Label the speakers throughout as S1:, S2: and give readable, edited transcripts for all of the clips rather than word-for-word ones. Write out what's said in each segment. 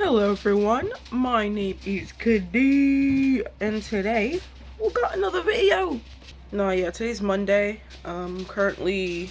S1: Hello everyone, my name is Kadi, and today we got another video. No, yeah, today's Monday. Currently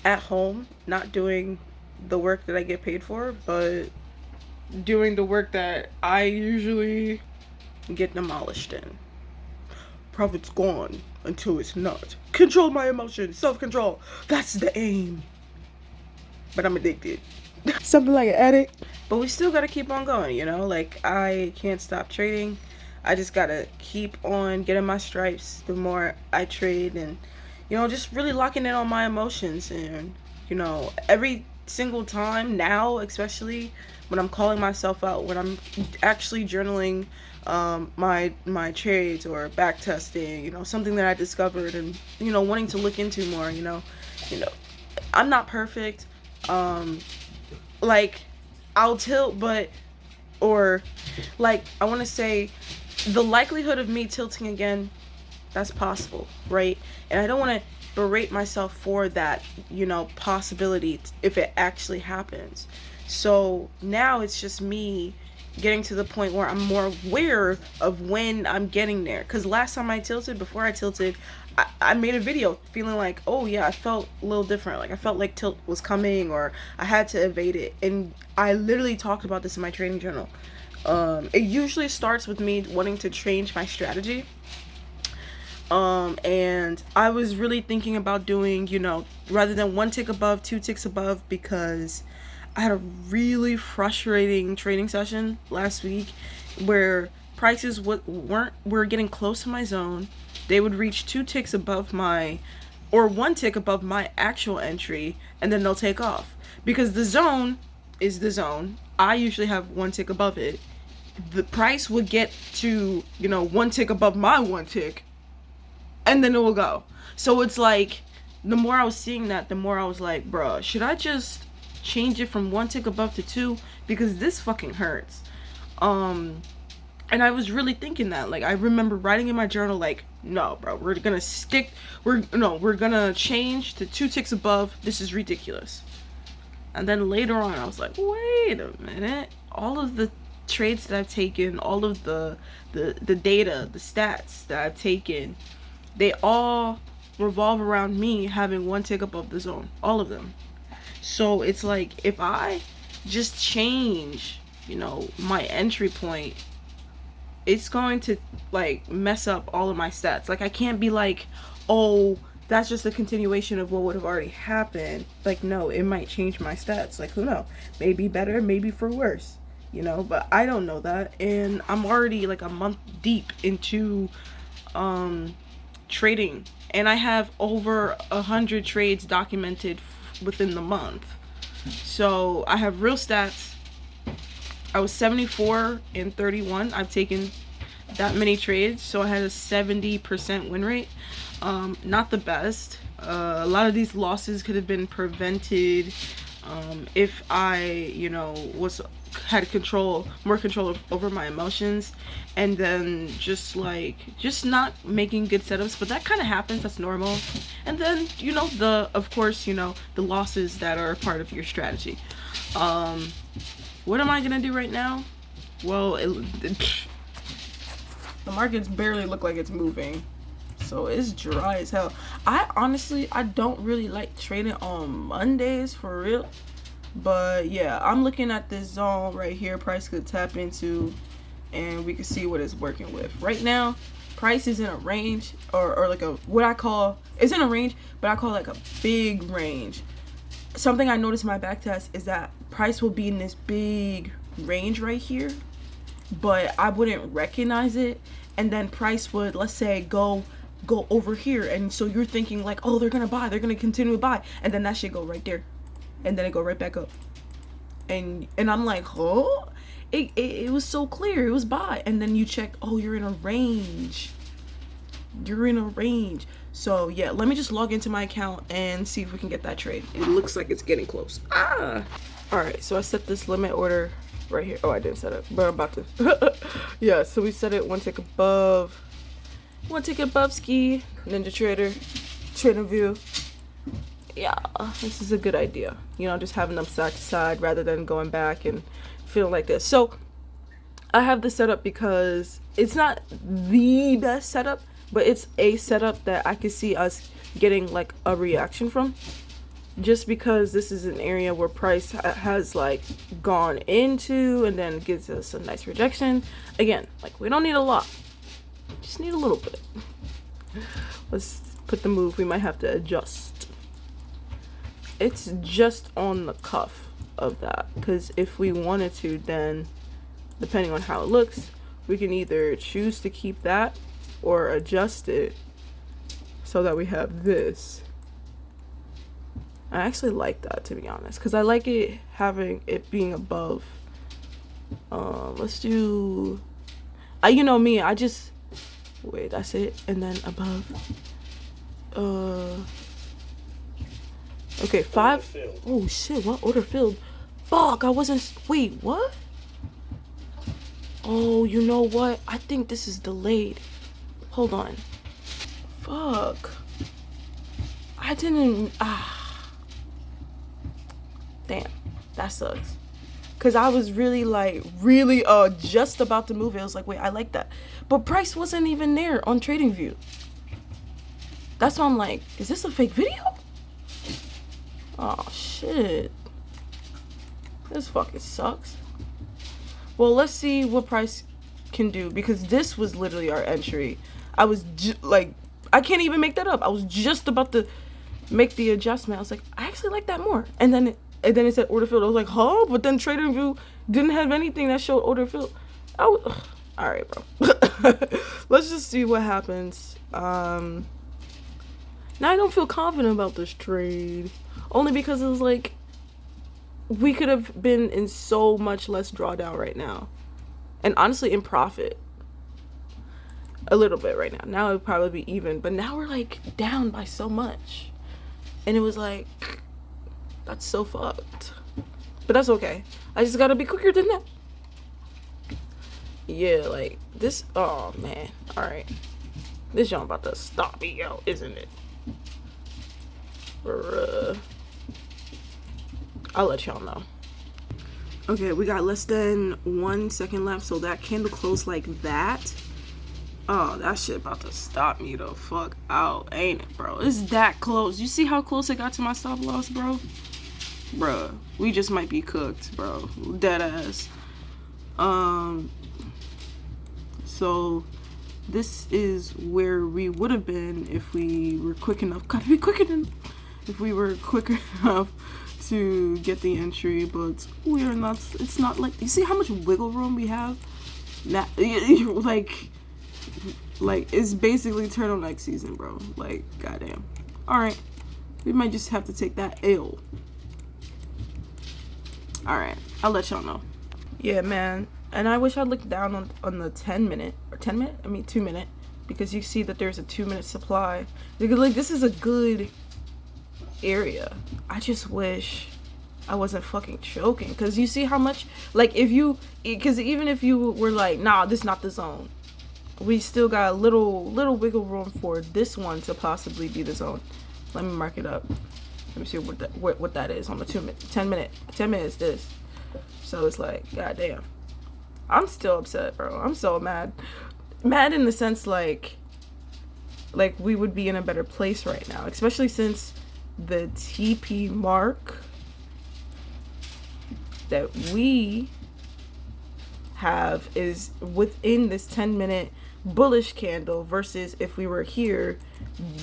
S1: at home, not doing the work that I get paid for, but doing the work that I usually get demolished in. Profit's gone until it's not. Control my emotions, self-control. That's the aim. But I'm addicted. Something like an addict. But we still gotta keep on going, you know? Like, I can't stop trading. I just gotta keep on getting my stripes the more I trade and, just really locking in on my emotions. And, every single time now, especially when I'm calling myself out, when I'm actually journaling my trades or back testing, something that I discovered and, wanting to look into more, I'm not perfect. Like, I'll tilt, but, or, like, I want to say, the likelihood of me tilting again, that's possible, right? And I don't want to berate myself for that, possibility if it actually happens. So now it's just me getting to the point where I'm more aware of when I'm getting there. Because last time I tilted, before I tilted, I made a video feeling like, oh yeah, I felt a little different. Like I felt like tilt was coming or I had to evade it. And I literally talked about this in my trading journal. It usually starts with me wanting to change my strategy. And I was really thinking about doing, rather than 1 tick above, 2 ticks above, because I had a really frustrating trading session last week where prices were getting close to my zone. They would reach 2 ticks above or 1 tick above my actual entry, and then they'll take off. Because the zone is the zone. I usually have 1 tick above it. The price would get to, 1 tick above my 1 tick, and then it will go. So it's like, the more I was seeing that, the more I was like, bruh, should I just change it from 1 tick above to 2? Because this fucking hurts. And I was really thinking that, like, I remember writing in my journal, like, no, bro, we're gonna change to 2 ticks above. This is ridiculous. And then later on, I was like, wait a minute. All of the trades that I've taken, all of the data, the stats that I've taken, they all revolve around me having 1 tick above the zone. All of them. So it's like, if I just change, my entry point, it's going to, like, mess up all of my stats. Like, I can't be like, oh, that's just a continuation of what would have already happened. Like, no, it might change my stats. Like, who knows? Maybe better, maybe for worse, but I don't know that. And I'm already, like, a month deep into trading. And I have over 100 trades documented within the month. So, I have real stats. I was 74 and 31. I've taken that many trades, so I had a 70% win rate. Not the best. A lot of these losses could have been prevented if I, had more control over my emotions, and then just not making good setups. But that kind of happens. That's normal. And then the losses that are a part of your strategy. What am I gonna do right now? Well, the markets barely look like it's moving, so it's dry as hell. I don't really like trading on Mondays for real, but yeah, I'm looking at this zone right here. Price could tap into, and we can see what it's working with right now. Price is in a range, or like it's in a range, but I call it like a big range. Something I noticed in my back test is that price will be in this big range right here, but I wouldn't recognize it, and then price would, let's say, go over here, and so you're thinking like, oh, they're gonna continue to buy, and then that shit go right there, and then it go right back up, and I'm like, oh, it was so clear, it was buy, and then you check, oh, you're in a range. So yeah, let me just log into my account and see if we can get that trade. It looks like it's getting close. All right, so I set this limit order right here. Oh, I didn't set it, but I'm about to. Yeah, so we set it 1 tick above ski, Ninja Trader, Trading View. yeah, this is a good idea. You know, just having them side to side rather than going back and feeling like this. So I have this setup because it's not the best setup, but it's a setup that I could see us getting like a reaction from. Just because this is an area where price has like gone into and then gives us a nice rejection. Again, like we don't need a lot, just need a little bit. Let's put the move. We might have to adjust. It's just on the cuff of that, because if we wanted to, then depending on how it looks, we can either choose to keep that or adjust it so that we have this. I actually like that, to be honest, because I like it having it being above. Let's do, you know me, I just, wait, that's it, and then above. Okay, 5. Oh shit, what? Order filled. Fuck, I wasn't, wait, what? Oh, you know what? I think this is delayed. Hold on. Fuck. I didn't, damn, that sucks. Cause I was really just about to move it. I was like, wait, I like that. But price wasn't even there on TradingView. That's why I'm like, is this a fake video? Oh shit. This fucking sucks. Well, let's see what price can do, because this was literally our entry. I was like, I can't even make that up. I was just about to make the adjustment. I was like, I actually like that more. And then it said order filled. I was like, huh? But then TradingView didn't have anything that showed order filled. All right, bro. Let's just see what happens. Now I don't feel confident about this trade, only because it was like, we could have been in so much less drawdown right now, and honestly in profit a little bit right now. Now it would probably be even, but now we're like down by so much, and it was like, that's so fucked. But that's okay. I just gotta be quicker than that. Yeah, like this. Oh man. All right, this y'all about to stop me, yo, isn't it? I'll let y'all know. Okay, we got less than 1 second left, so that candle closed like that. Oh, that shit about to stop me the fuck out, ain't it, bro? It's that close. You see how close it got to my stop loss, bro? Bruh, we just might be cooked, bro. Dead ass. So this is where we would have been if we were quick enough. Gotta be quick enough. If we were quick enough to get the entry, but we are not. It's not like, you see how much wiggle room we have. Now, like it's basically turtleneck season, bro. Like, goddamn. All right, we might just have to take that L. All right, I'll let y'all know. Yeah, man. And I wish I'd looked down on the 10 minute or 10 minute. I mean 2 minute, because you see that there's a 2 minute supply. Because like this is a good area. I just wish I wasn't fucking choking, because you see how much, like, because even if you were like, nah, this is not the zone, we still got a little wiggle room for this one to possibly be the zone. Let me mark it up. Let me see what that is on the 10 minutes this. So it's like, goddamn, I'm still upset, bro. I'm so mad in the sense like we would be in a better place right now, especially since the TP mark that we have is within this 10 minute bullish candle, versus if we were here,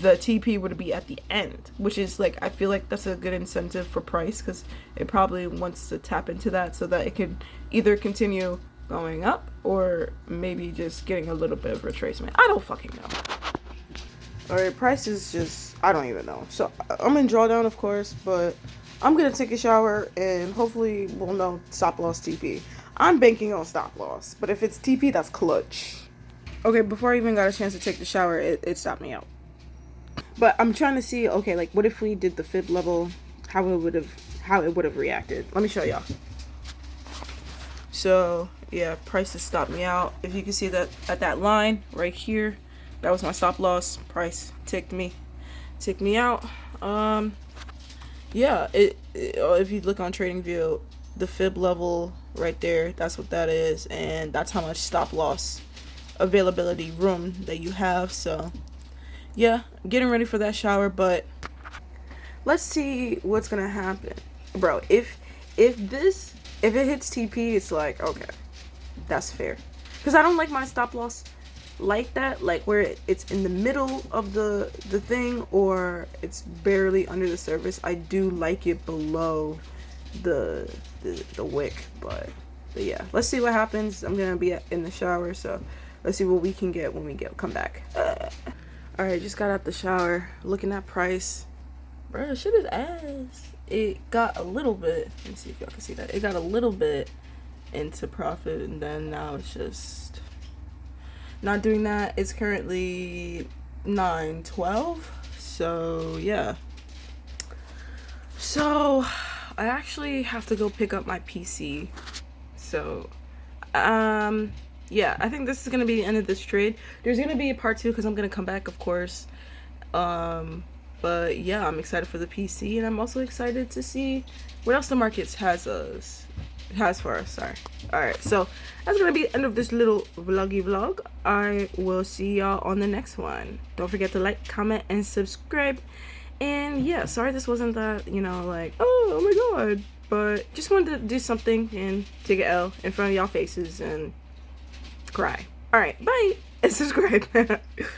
S1: the TP would be at the end, which is like, I feel like that's a good incentive for price, because it probably wants to tap into that so that it can either continue going up or maybe just getting a little bit of retracement. I don't fucking know. All right, price is just, I don't even know. So I'm in drawdown, of course, but I'm gonna take a shower and hopefully we'll know stop loss TP. I'm banking on stop loss, but if it's TP, that's clutch. Okay, before I even got a chance to take the shower, it stopped me out. But I'm trying to see, okay, like what if we did the fib level, how it would have reacted. Let me show y'all. So yeah, price has stopped me out. If you can see that at that line right here, that was my stop loss. Price ticked me out. yeah, if you look on TradingView, the fib level right there, that's what that is, and that's how much stop loss availability room that you have. So yeah, getting ready for that shower, but let's see what's gonna happen, bro. If it hits TP, it's like, okay, that's fair, because I don't like my stop loss like that, like where it's in the middle of the thing or it's barely under the surface. I do like it below the wick, but yeah, let's see what happens. I'm gonna be in the shower, so let's see what we can get when we come back. All right, just got out the shower, looking at price. Bro, shit is ass. It got a little bit, let me see if y'all can see that, it got a little bit into profit, and then now it's just not doing that. It's currently 9:12. So yeah, so I actually have to go pick up my PC. So yeah, I think this is gonna be the end of this trade. There's gonna be a part 2 because I'm gonna come back, of course. But yeah, I'm excited for the PC, and I'm also excited to see what else the markets has for us. Sorry. All right, so that's gonna be the end of this little vloggy vlog. I will see y'all on the next one. Don't forget to like, comment, and subscribe. And yeah, sorry this wasn't that, you know, like, oh my god, but just wanted to do something and take an L in front of y'all faces and cry. All right, bye, and subscribe.